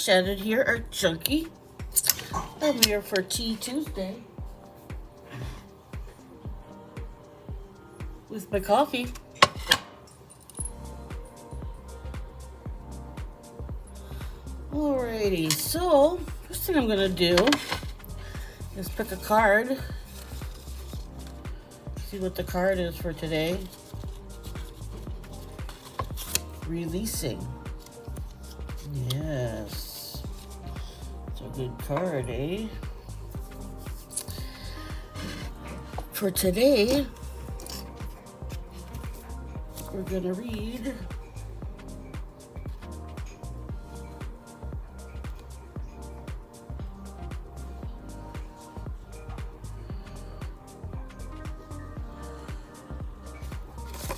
HShannon here, Art Junkie. I'm here for Teatuesday with my coffee. Alrighty, so first thing I'm gonna do is pick a card. See what the card is for today. Releasing. Yes. It's a good card, eh? For today, we're gonna read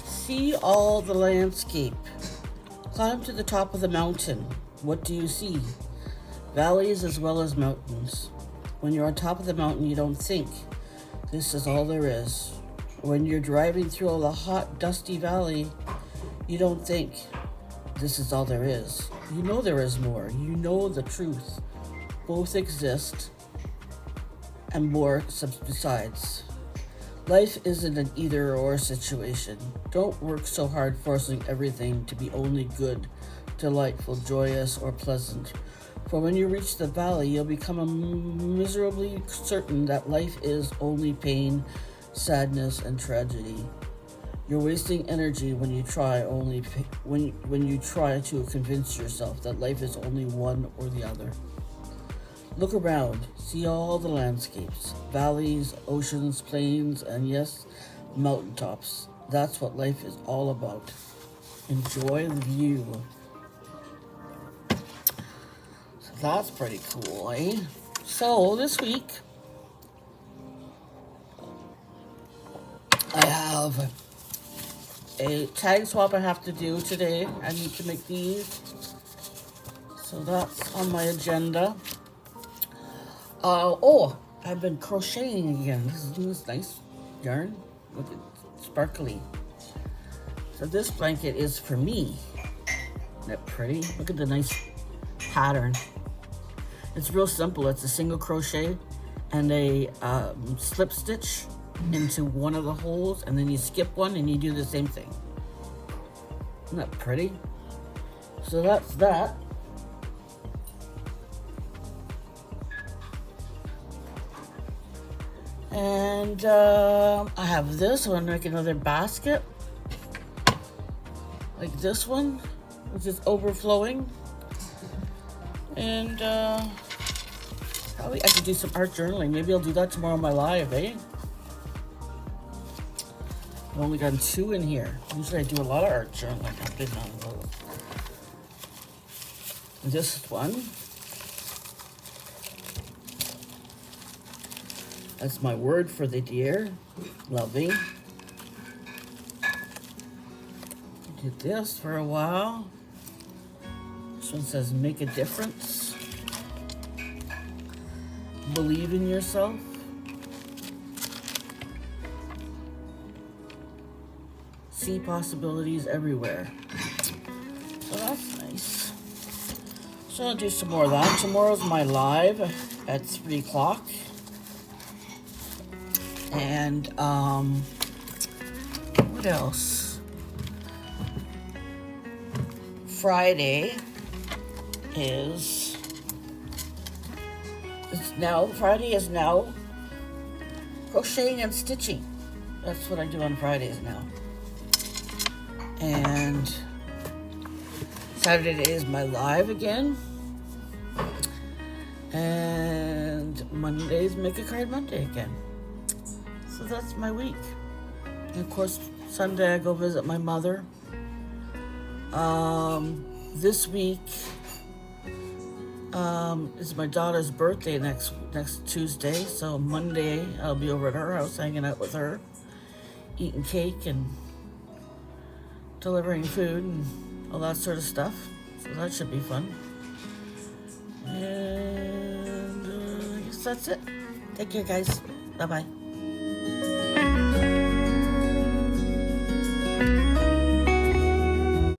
See all the landscape. Climb to the top of the mountain. What do you see? Valleys as well as mountains. When you're on top of the mountain, you don't think. This is all there is. When you're driving through the hot, dusty valley, you don't think. This is all there is. You know there is more. You know the truth. Both exist and more besides. Life isn't an either-or situation. Don't work so hard forcing everything to be only good, delightful, joyous, or pleasant. For when you reach the valley, you'll become miserably certain that life is only pain, sadness, and tragedy. You're wasting energy when you try when you try to convince yourself that life is only one or the other. Look around, see all the landscapes, valleys, oceans, plains, and yes, mountaintops. That's what life is all about. Enjoy the view. So that's pretty cool, eh? So this week, I have a tag swap I have to do today. I need to make these. So that's on my agenda. I've been crocheting again. This is nice yarn. Look, it's sparkly. So this blanket is for me. Isn't that pretty? Look at the nice pattern. It's real simple. It's a single crochet and a slip stitch into one of the holes, and then you skip one and you do the same thing. Isn't that pretty? So that's that. And I have this. I want to make another basket like this one, which is overflowing. And probably I could do some art journaling. Maybe I'll do that tomorrow on my live, eh? I've only gotten 2 in here. Usually I do a lot of art journaling. I've been on those. This one. That's my word for the deer. Loving. I did this for a while. This one says make a difference. Believe in yourself. See possibilities everywhere. So that's nice. So I'll do some more of that. Tomorrow's my live at 3 o'clock. And what else? Friday is now crocheting and stitching. That's what I do on Fridays now. And Saturday is my live again. And Monday's Make a Card Monday again. So that's my week. And of course, Sunday I go visit my mother. This week is my daughter's birthday next Tuesday. So Monday I'll be over at her house hanging out with her, eating cake and delivering food and all that sort of stuff. So that should be fun. And I guess that's it. Take care, guys. Bye-bye.